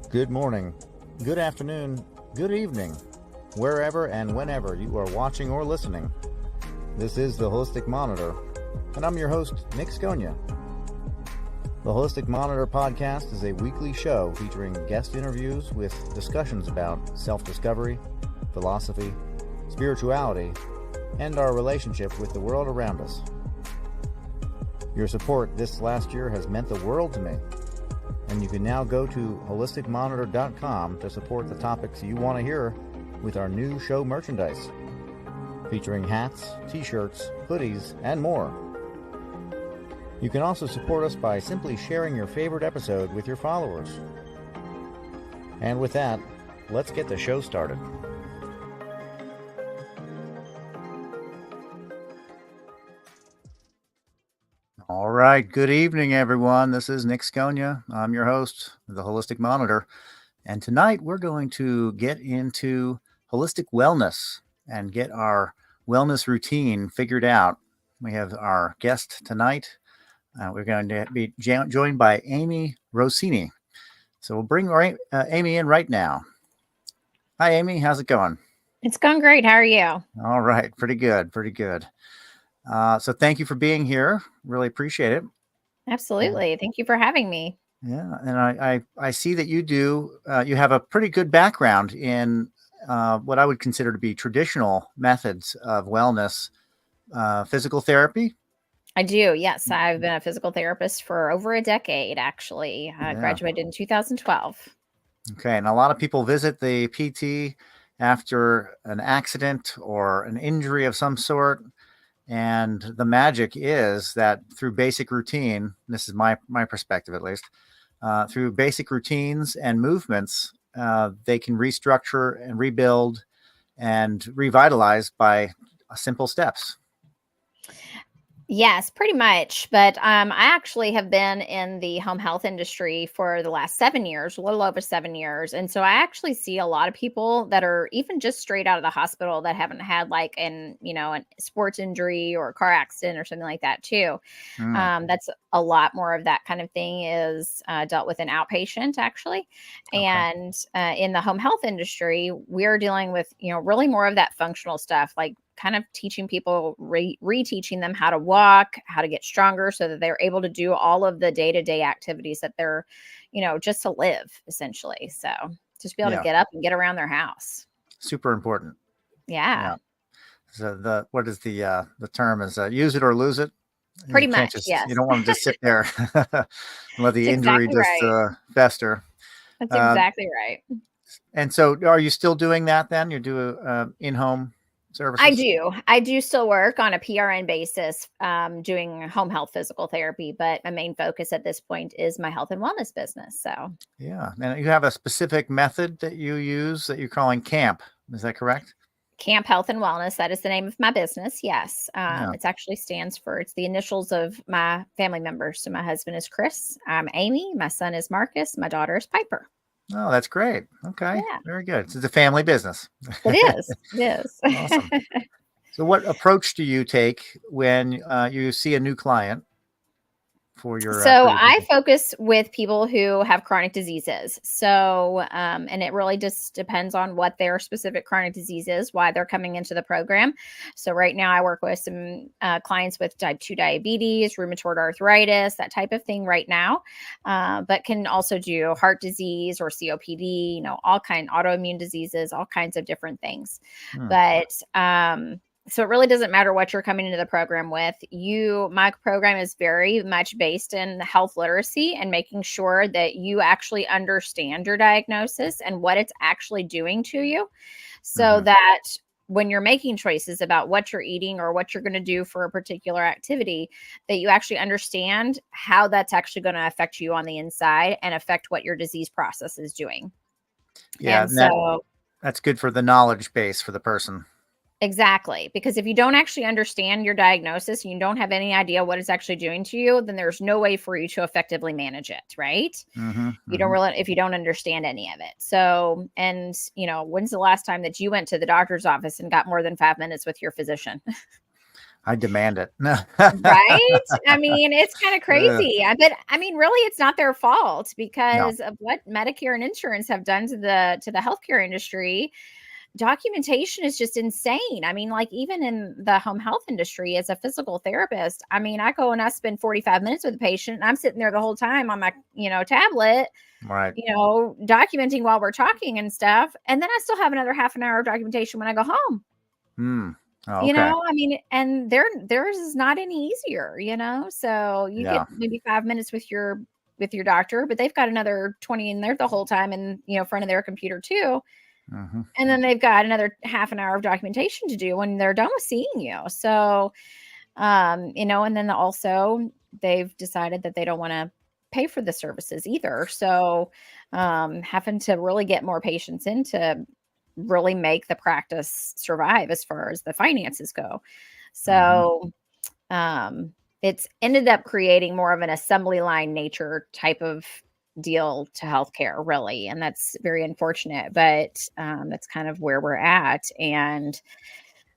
Good morning, good afternoon, good evening, wherever and whenever you are watching or listening. This is the Holistic Monitor, and I'm your host, Nick Sconia. The Holistic Monitor podcast is a weekly show featuring guest interviews with discussions about self-discovery, philosophy, spirituality, and our relationship with the world around us. Your support this last year has meant the world to me, and you can now go to holisticmonitor.com to support the topics you want to hear with our new show merchandise, featuring hats, t-shirts, hoodies, and more. You can also support us by simply sharing your favorite episode with your followers. And with that, let's get the show started. All right. Good evening, everyone. This is Nick Sconia. I'm your host of the Holistic Monitor. And tonight we're going to get into holistic wellness and get our wellness routine figured out. We have our guest tonight. We're going to be joined by Aimee Rossini. So we'll bring Aimee in right now. Hi, Aimee. How's it going? It's going great. How are you? All right. Pretty good. Pretty good. So thank you for being here. Really appreciate it. Absolutely. Thank you for having me. Yeah. And I see that you have a pretty good background in what I would consider to be traditional methods of wellness, physical therapy. I do. Yes. I've been a physical therapist for over a decade, actually. I graduated in 2012. Okay. And a lot of people visit the PT after an accident or an injury of some sort. And the magic is that through basic routine, this is my perspective at least, through basic routines and movements, they can restructure and rebuild and revitalize by simple steps. Yes, pretty much. But I actually have been in the home health industry for the last 7 years, a little over 7 years. And so I actually see a lot of people that are even just straight out of the hospital that haven't had like a sports injury or a car accident or something like that too. That's a lot more of that kind of thing is dealt with in outpatient actually. Okay. And in the home health industry, we're dealing with, really more of that functional stuff, like kind of teaching people, reteaching them how to walk, how to get stronger so that they're able to do all of the day-to-day activities that they're, just to live essentially. So just be able to get up and get around their house. Super important. Yeah. So what is the term is use it or lose it? Pretty much. Yes. You don't want to just sit there and let the injury fester. That's exactly right. And so are you still doing that then? You do in-home services? I do still work on a PRN basis, doing home health physical therapy, but my main focus at this point is my health and wellness business. So yeah. And you have a specific method that you use that you're calling CAMP. Is that correct? Camp Health and Wellness. That is the name of my business. Yes. It actually it's the initials of my family members. So my husband is Chris. I'm Aimee. My son is Marcus. My daughter is Piper. Oh, that's great. Okay. Yeah. Very good. So it's a family business. It is. It is. Awesome. So what approach do you take when you see a new client for your... I focus with people who have chronic diseases. So, and it really just depends on what their specific chronic disease is, why they're coming into the program. So right now I work with some clients with type 2 diabetes, rheumatoid arthritis, that type of thing right now, but can also do heart disease or COPD, all autoimmune diseases, all kinds of different things. But, so it really doesn't matter what you're coming into the program with. My program is very much based in health literacy and making sure that you actually understand your diagnosis and what it's actually doing to you, so that when you're making choices about what you're eating or what you're going to do for a particular activity, that you actually understand how that's actually going to affect you on the inside and affect what your disease process is doing. Yeah, and that's good for the knowledge base for the person. Exactly. Because if you don't actually understand your diagnosis, you don't have any idea what it's actually doing to you, then there's no way for you to effectively manage it. Right. If you don't understand any of it. So, and when's the last time that you went to the doctor's office and got more than 5 minutes with your physician? I demand it. Right? I mean, it's kind of Uh, crazy. But I mean, really, it's not their fault no, because of what Medicare and insurance have done to the healthcare industry. Documentation is just insane. I mean, like even in the home health industry as a physical therapist, I mean, I go and I spend 45 minutes with a patient and I'm sitting there the whole time on my, tablet, right. documenting while we're talking and stuff. And then I still have another half an hour of documentation when I go home. Hmm. Oh, okay. I mean, and theirs is not any easier, so you get Yeah. maybe 5 minutes with your doctor, but they've got another 20 in there the whole time in, front of their computer too. Hmm. And then they've got another half an hour of documentation to do when they're done with seeing you. So, and then also they've decided that they don't want to pay for the services either. So, having to really get more patients in to really make the practice survive as far as the finances go. Hmm. So, um, it's ended up creating more of an assembly line nature type of deal to healthcare, really. And that's very unfortunate, but that's kind of where we're at. And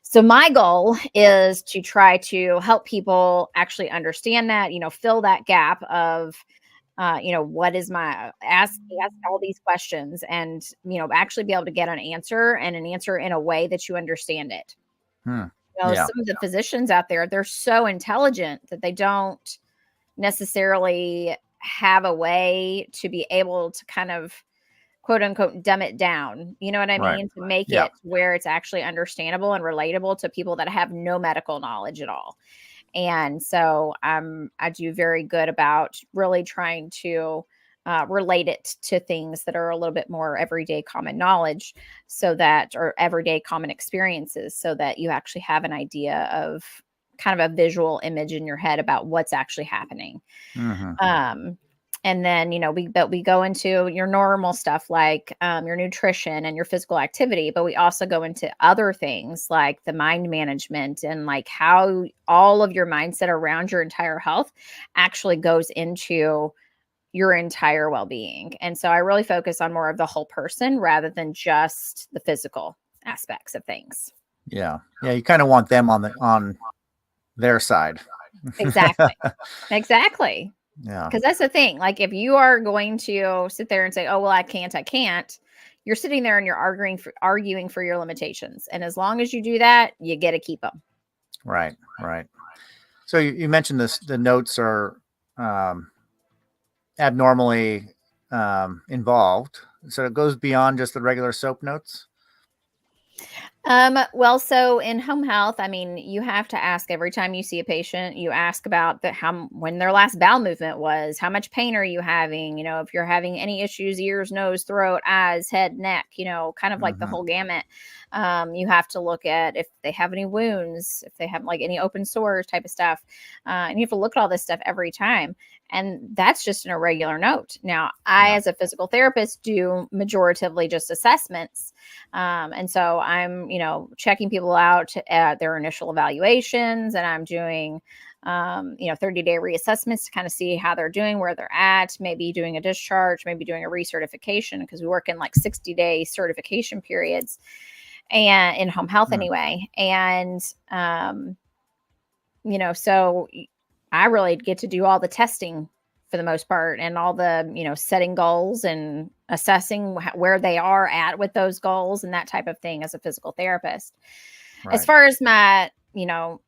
so my goal is to try to help people actually understand that, fill that gap of, what is ask all these questions and, actually be able to get an answer and an answer in a way that you understand it. Hmm. Yeah. Some of the physicians out there, they're so intelligent that they don't necessarily have a way to be able to kind of quote unquote dumb it down. You know what I Right. mean? To make Yeah. it where it's actually understandable and relatable to people that have no medical knowledge at all. And so I do very good about really trying to relate it to things that are a little bit more everyday common knowledge so that, or everyday common experiences, so that you actually have an idea of kind of a visual image in your head about what's actually happening. Hmm. Um, and then, we go into your normal stuff like your nutrition and your physical activity, but we also go into other things like the mind management and like how all of your mindset around your entire health actually goes into your entire well-being. And so I really focus on more of the whole person rather than just the physical aspects of things. Yeah. Yeah. You kind of want them on their side. Exactly. Exactly. Yeah. Because that's the thing. Like, if you are going to sit there and say, "Oh, well, I can't," you're sitting there and you're arguing for your limitations. And as long as you do that, you get to keep them. Right. Right. So you mentioned this. The notes are um, abnormally involved. So it goes beyond just the regular soap notes. Well, so in home health, I mean, you have to ask every time you see a patient, you ask about when their last bowel movement was, how much pain are you having? If you're having any issues, ears, nose, throat, eyes, head, neck, kind of like the Hmm. whole gamut. You have to look at if they have any wounds, if they have like any open sores type of stuff. And you have to look at all this stuff every time. And that's just an irregular note. Now, I, Yeah. as a physical therapist, do majoritively just assessments. And so I'm, checking people out at their initial evaluations, and I'm doing, 30-day reassessments to kind of see how they're doing, where they're at, maybe doing a discharge, maybe doing a recertification, because we work in like 60-day certification periods and in home health Mm. anyway. And, so I really get to do all the testing for the most part and all the, setting goals and assessing where they are at with those goals and that type of thing as a physical therapist. As Right. far as my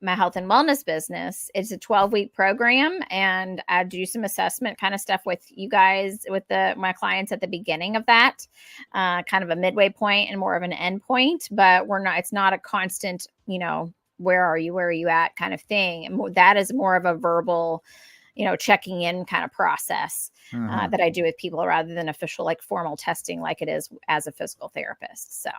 health and wellness business, it's a 12-week program and I do some assessment kind of stuff with you guys, with my clients at the beginning of that, kind of a midway point and more of an end point, but it's not a constant, where are you at kind of thing. And that is more of a verbal, checking in kind of process Hmm. that I do with people rather than official, like formal testing, like it is as a physical therapist. So,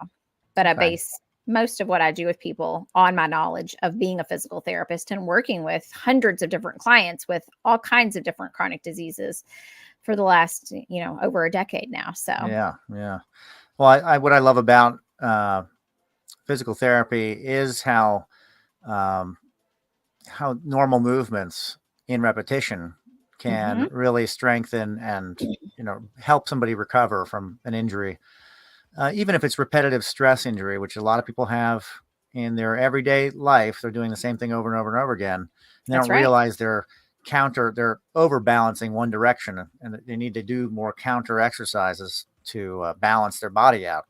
but I Okay. base most of what I do with people on my knowledge of being a physical therapist and working with hundreds of different clients with all kinds of different chronic diseases for the last, over a decade now. So, Yeah. Yeah. Well, what I love about physical therapy is um, how normal movements in repetition can mhm. really strengthen and help somebody recover from an injury, even if it's repetitive stress injury, which a lot of people have in their everyday life, they're doing the same thing over and over and over again. And they That's don't right. realize they're overbalancing one direction, and they need to do more counter exercises to balance their body out.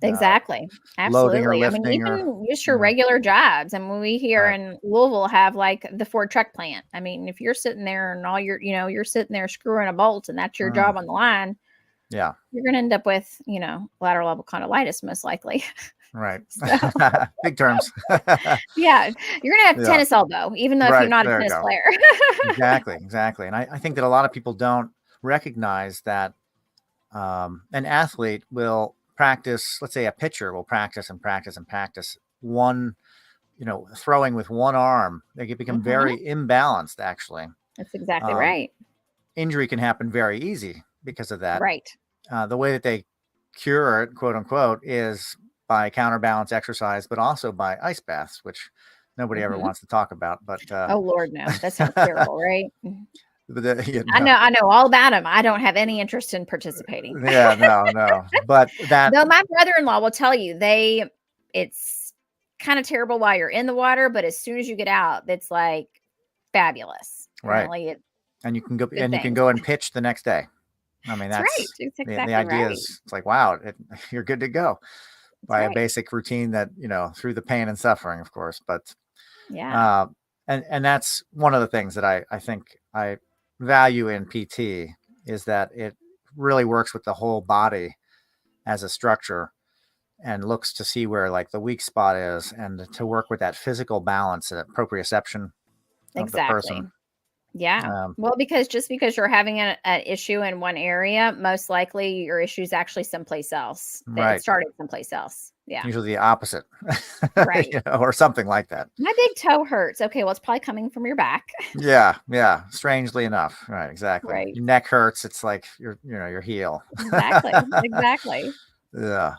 Exactly. Loading or Absolutely. I mean, lifting or, even just your yeah, regular jobs. I mean, we here right. in Louisville have like the Ford truck plant. I mean, if you're sitting there and all you're sitting there screwing a bolt and that's your Mm, job on the line, yeah, you're going to end up with, lateral epicondylitis most likely. right. So, Big terms. yeah, you're going to have Yeah, tennis elbow, even though if you're right. not a There you tennis go. player. Exactly. And I think that a lot of people don't recognize that an athlete will practice, let's say a pitcher will practice and practice and practice one, throwing with one arm. They can become Mhm. very imbalanced, actually. That's exactly Um, right. Injury can happen very easy because of that. Right. The way that they cure it, quote unquote, is by counterbalance exercise, but also by ice baths, which nobody ever Mhm. wants to talk about. But Oh Lord, no. That sounds terrible, right? you I know, know all about them. I don't have any interest in participating. yeah, no. But that, Though my brother-in-law will tell you it's kind of terrible while you're in the water, but as soon as you get out, it's like fabulous. right. Apparently it's And good you can things. go and pitch the next day. I mean, That's right. that's It's the exactly idea right. is, it's like, wow, you're good to go That's by a right. basic routine that, through the pain and suffering, of course. But, Yeah. uh, and that's one of the things that I think I value in PT is that it really works with the whole body as a structure and looks to see where like the weak spot is and to work with that physical balance and proprioception of the Exactly. person. Yeah. Um, Well, because you're having an issue in one area, most likely your issue is actually someplace else. That it right. started someplace else. Yeah. Usually the opposite, Right. or something like that. My big toe hurts. Okay, well, it's probably coming from your back. Yeah. Strangely enough, right? Exactly. Right. Your neck hurts. It's like your heel. Exactly. Exactly. Yeah.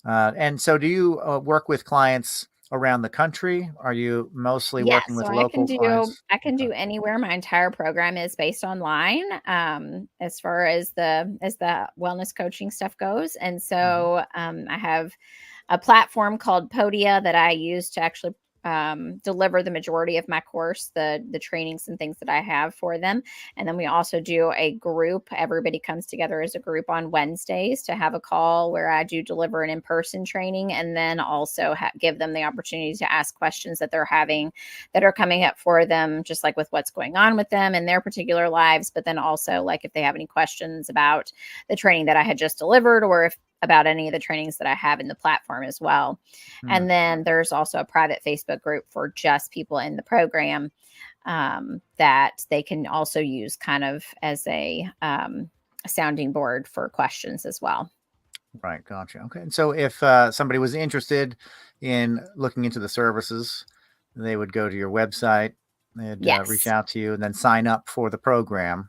And so, do you work with clients around the country? Are you mostly working Yes, so with local clients? I can Okay. do anywhere. My entire program is based online, as far as the wellness coaching stuff goes. And Hmm. so I have a platform called Podia that I use to actually deliver the majority of my course, the trainings and things that I have for them. And then we also do a group. Everybody comes together as a group on Wednesdays to have a call where I do deliver an in-person training, and then also give them the opportunity to ask questions that they're having that are coming up for them, just like with what's going on with them in their particular lives. But then also, like, if they have any questions about the training that I had just delivered, or if about any of the trainings that I have in the platform as well. Hmm. And then there's also a private Facebook group for just people in the program, that they can also use kind of as a sounding board for questions as well. Right. Gotcha. Okay. And so, if somebody was interested in looking into the services, they would go to your website, they'd reach Yes, out to you, and then sign up for the program.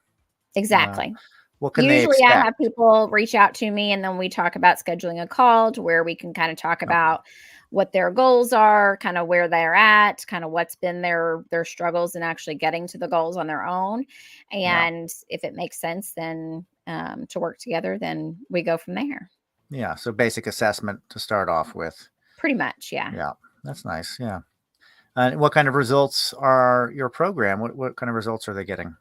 Uh, exactly. what can they Usually I have expect? people reach out to me and then we talk about scheduling a call to where we can kind of talk Okay. about what their goals are, kind of where they're at, kind of what's been their struggles in actually getting to the goals on their own. Yeah. And if it makes sense, then to work together, then we go from there. Yeah. So, basic assessment to start off with. Pretty much, yeah. Yeah. That's nice. Yeah. And what kind of results are your program? What kind of results are they getting?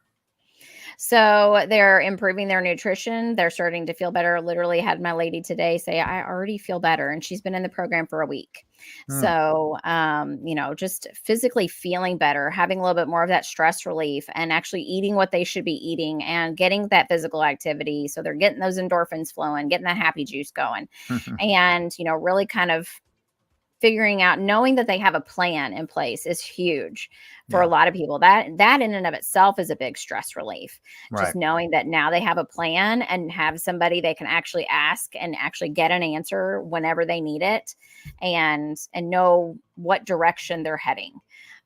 So they're improving their nutrition. They're starting to feel better. Literally had my lady today say, I already feel better. And she's been in the program for a week. Hmm. So, just physically feeling better, having a little bit more of that stress relief and actually eating what they should be eating and getting that physical activity. So they're getting those endorphins flowing, getting that happy juice going, and, really kind of figuring out, knowing that they have a plan in place is huge for a Yeah. lot of people. That in and of itself is a big stress relief. Just Right. knowing that now they have a plan and have somebody they can actually ask and actually get an answer whenever they need it, and know what direction they're heading.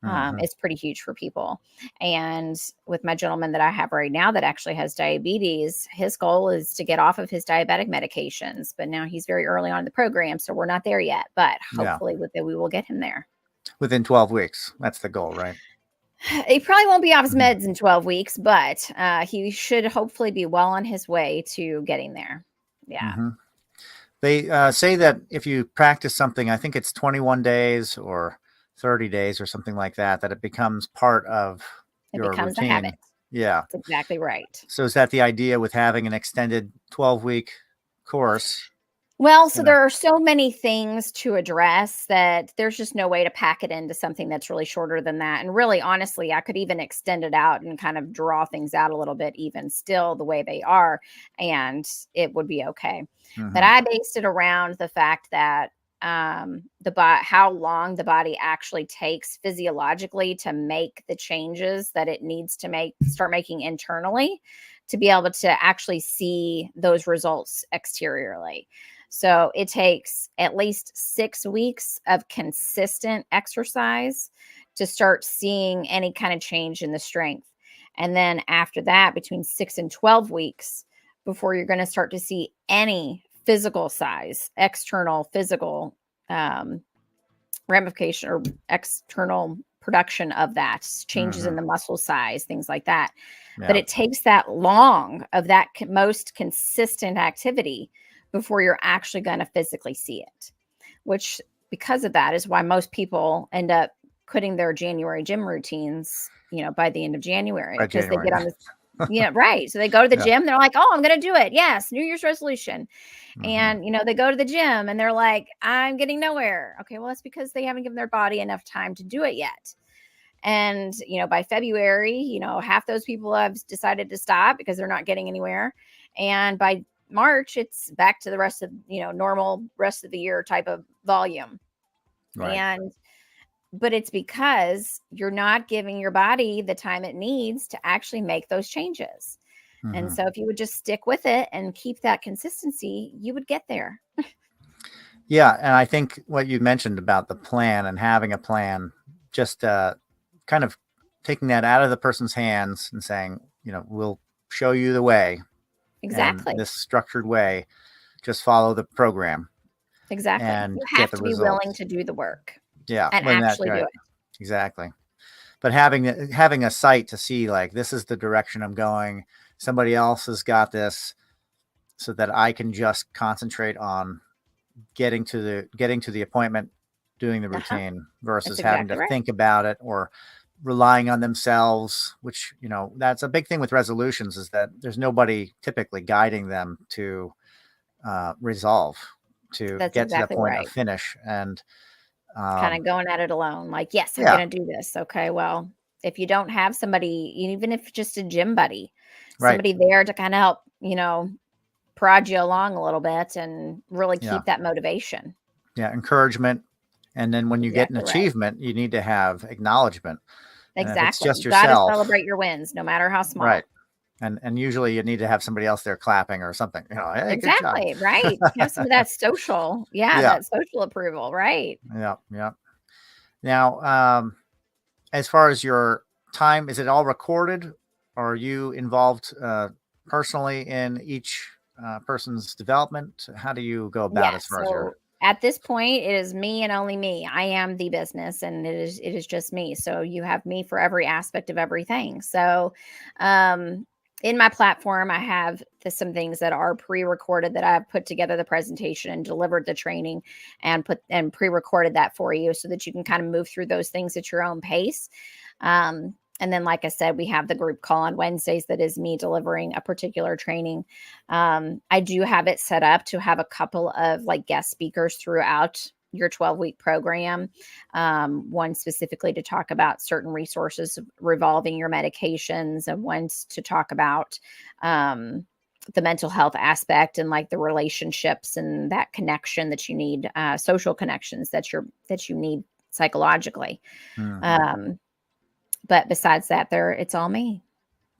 Hmm. Is pretty huge for people. And with my gentleman that I have right now that actually has diabetes, his goal is to get off of his diabetic medications. But now he's very early on in the program, so we're not there yet. But Yeah. hopefully, we will get him there. Within 12 weeks. That's the goal, right? He probably won't be off his Mhm. meds in 12 weeks, but he should hopefully be well on his way to getting there. Yeah. Hmm. They say that if you practice something, I think it's 21 days or 30 days or something like that, that it becomes part of It your becomes a habit. routine. Yeah. That's exactly right. So is that the idea with having an extended 12-week course? Well, so You know, there are so many things to address that there's just no way to pack it into something that's really shorter than that. And really, honestly, I could even extend it out and kind of draw things out a little bit, even still the way they are, and it would be okay. But hmm I based it around the fact that how long the body actually takes physiologically to make the changes that it needs to start making internally to be able to actually see those results exteriorly. So it takes at least 6 weeks of consistent exercise to start seeing any kind of change in the strength. And then after that, between 6 and 12 weeks, before you're going to start to see any physical size, external physical um, ramification or external production of that, changes in hmm the muscle size, things like that. But Yeah. it takes that long of that most consistent activity before you're actually going to physically see it, which because of that is why most people end up quitting their January gym routines, by the end of January, By because they January. get on this. Yeah, right. So they go to the Yeah. gym. They're like, "Oh, I'm going to do it. Yes, New Year's resolution." hmm And, they go to the gym and they're like, "I'm getting nowhere." Okay, well, that's because they haven't given their body enough time to do it yet. And, by February, half those people have decided to stop because they're not getting anywhere. And by March, it's back to the rest of, normal rest of the year type of volume. Right. And, but it's because you're not giving your body the time it needs to actually make those changes. And hmm so if you would just stick with it and keep that consistency, you would get there. Yeah. And I think what you mentioned about the plan and having a plan, just kind of taking that out of the person's hands and saying, we'll show you the way, and Exactly. this structured way, just follow the program Exactly. and You get have the to be willing results. to do the work Yeah. and When that, actually do right. it. Exactly. But having a sight to see, like, this is the direction I'm going. Somebody else has got this, so that I can just concentrate on getting to the appointment, doing the Uh-huh. routine That's versus having exactly to right. think about it or relying on themselves, which, that's a big thing with resolutions, is that there's nobody typically guiding them to resolve, to That's get to the exactly point of right. finish. And Kind of um, going at it alone. Like, yes, I'm yeah, going to do this. Okay. Well, if you don't have somebody, even if just a gym buddy, right. somebody there to kind of help, prod you along a little bit and really Yeah. keep that motivation. Yeah. Encouragement. And then when you get an Exactly right. achievement, you need to have acknowledgement. And if it's Exactly. just You got to yourself, celebrate your wins, no matter how right. small. And usually you need to have somebody else there clapping or something, hey, good job. Exactly. Right. Have some of that social. Yeah. Yeah. That social approval. Right. Yeah. Yeah. Now, as far as your time, is it all recorded, or are you involved personally in each person's development? How do you go about Yeah. as far as your, So at this point, it is me and only me. I am the business, and it is just me. So you have me for every aspect of everything. So, um, in my platform, I have some things that are pre-recorded that I've put together the presentation and delivered the training and put and pre-recorded that for you so that you can kind of move through those things at your own pace. And then, like I said, we have the group call on Wednesdays that is me delivering a particular training. I do have it set up to have a couple of like guest speakers throughout your 12-week program. One specifically to talk about certain resources revolving your medications, and one to talk about the mental health aspect and like the relationships and that connection that you need, social connections that you need psychologically. Mhm. Um, but besides that, it's all me.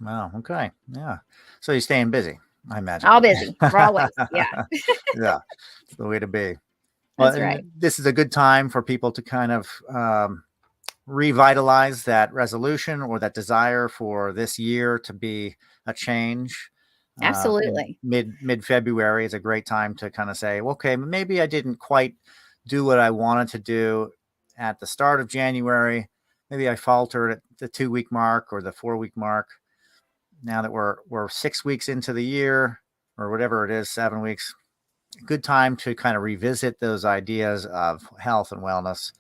Wow, okay, yeah. So you're staying busy, I imagine. All busy. We're always. Yeah, Yeah, it's the way to be. Well, that's and right. this is a good time for people to kind of revitalize that resolution or that desire for this year to be a change. In Absolutely. mid February is a great time to kind of say, okay, maybe I didn't quite do what I wanted to do at the start of January. Maybe I faltered at the 2 week mark or the 4 week mark. Now that we're 6 weeks into the year, or whatever it is, 7 weeks, good time to kind of revisit those ideas of health and wellness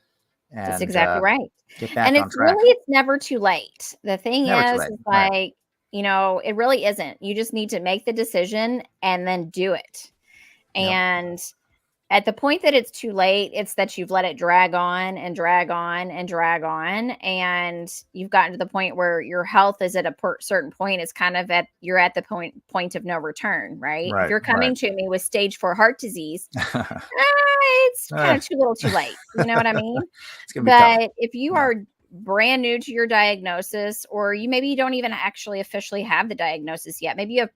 That's and exactly right. get And back on it's track. really, it's never too late. The thing Never too is late. Right. like, it really isn't. You just need to make the decision and then do it. Yep. And at the point that it's too late, it's that you've let it drag on and drag on and drag on, and you've gotten to the point where your health is at a certain point. It's kind of you're at the point of no return, right? If Right. you're Right. coming to me with stage 4 heart disease, it's kind Uh, of too little too late. You know what I mean? it's gonna be tough. But if you Yeah. are brand new to your diagnosis, or maybe you don't even actually officially have the diagnosis yet, maybe you have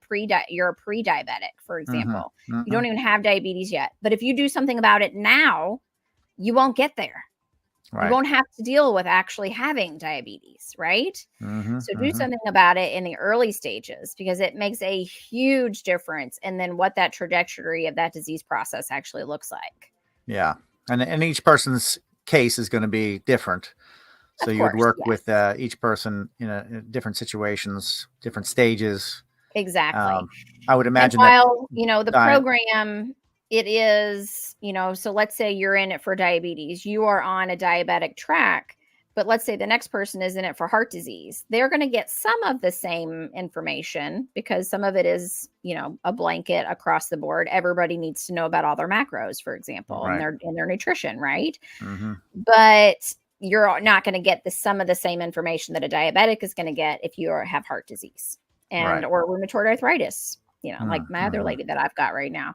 you're a pre-diabetic, for Mm-hmm. example, you Mm-hmm. don't even have diabetes yet, but if you do something about it now, you won't get there. You Right. won't have to deal with actually having diabetes, right? Mm-hmm. So do Mm-hmm. something about it in the early stages, because it makes a huge difference in then what that trajectory of that disease process actually looks like. Yeah. And each person's case is going to be different. So Of you would course, work with yes. each person in different situations, different stages. Exactly. I would And imagine that while, the diet. program, it is, so let's say you're in it for diabetes, you are on a diabetic track, but let's say the next person is in it for heart disease. They're going to get some of the same information, because some of it is, a blanket across the board. Everybody needs to know about all their macros, for example, and Right. their nutrition, right? Mm-hmm. But you're not going to get some of the same information that a diabetic is going to get if you have heart disease Right. or rheumatoid arthritis, like my other Mm-hmm. lady that I've got right now.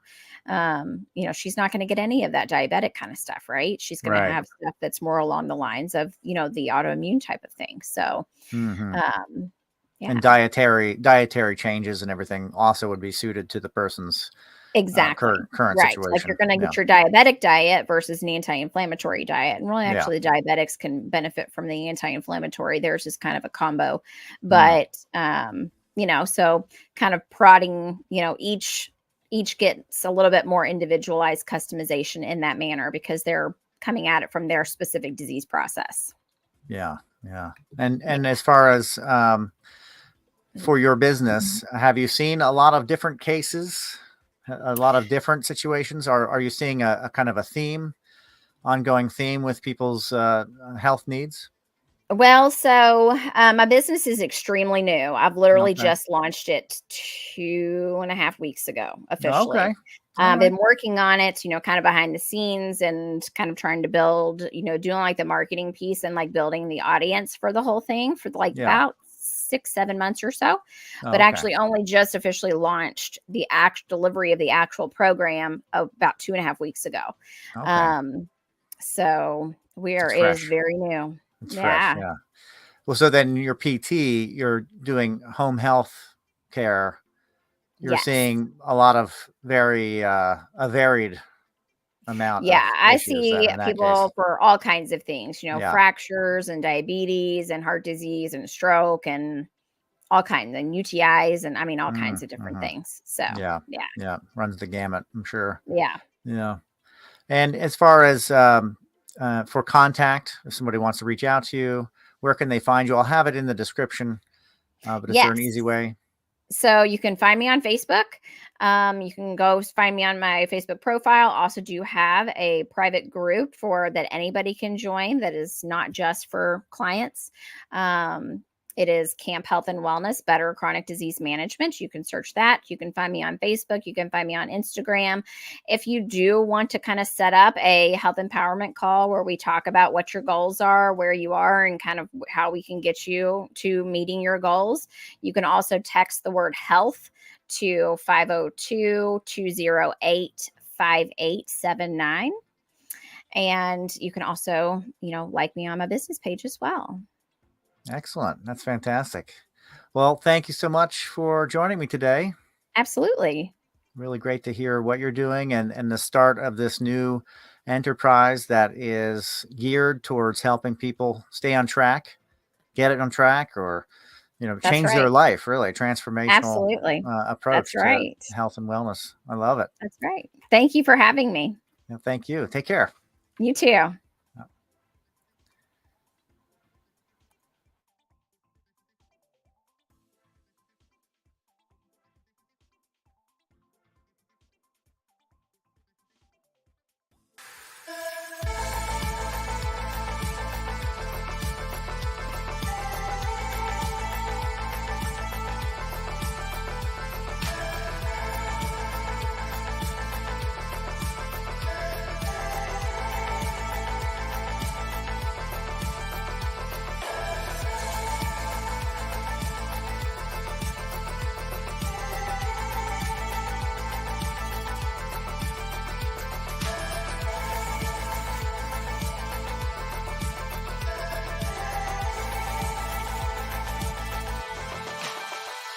She's not going to get any of that diabetic kind of stuff, right? She's going to Right. have stuff that's more along the lines of, the autoimmune type of thing. So, Mm-hmm. yeah, And dietary changes and everything also would be suited to the person's exactly. current Right. Like you're situation. going to Yeah. get your diabetic diet versus an anti-inflammatory diet. And really, Yeah. actually, the diabetics can benefit from the anti-inflammatory. There's just kind of a combo. Mm. But, so kind of prodding, each gets a little bit more individualized customization in that manner, because they're coming at it from their specific disease process. Yeah. Yeah. Yeah. And as far as for your business, have you seen a lot of different cases, a lot of different situations? Are you seeing a kind of a theme, ongoing theme with people's health needs? Well, so my business is extremely new. I've literally Okay. just launched it 2.5 weeks ago, officially. Okay. All Been right. working on it, kind of behind the scenes, and kind of trying to build, doing like the marketing piece and like building the audience for the whole thing for like Yeah. about 6-7 months or so, Oh, but okay. actually only just officially launched the delivery of the actual program about 2.5 weeks ago. Okay. Um, so It's it is fresh. very new. It's fresh. Yeah. Yeah. Well, so then your PT, you're doing home health care. You're Yes. seeing a lot of a varied amount of Yeah, I issues then see in that case. people for all kinds of things, Yeah. fractures and diabetes and heart disease and stroke and all kinds, and UTIs, and I mean all kinds of different Mm-hmm. things. So, Yeah. yeah. Yeah. Runs the gamut, I'm sure. Yeah. Yeah. And as far as for contact, if somebody wants to reach out to you, where can they find you? I'll have it in the description, but is there an easy Yes. way? So you can find me on Facebook. You can go find me on my Facebook profile. Also do have a private group for that anybody can join, that is not just for clients. It is Camp Health and Wellness, Better Chronic Disease Management. You can search that. You can find me on Facebook. You can find me on Instagram. If you do want to kind of set up a health empowerment call where we talk about what your goals are, where you are, and kind of how we can get you to meeting your goals, you can also text the word health to 502-208-5879. And you can also, like me on my business page as well. Excellent. That's fantastic. Well, thank you so much for joining me today. Absolutely. Really great to hear what you're doing and the start of this new enterprise that is geared towards helping people stay on track, get it on track, or That's change their right. life. Really, transformational Absolutely. That's approach to right. health and wellness. I love it. That's right. Thank you for having me. Thank you. Take care. You too.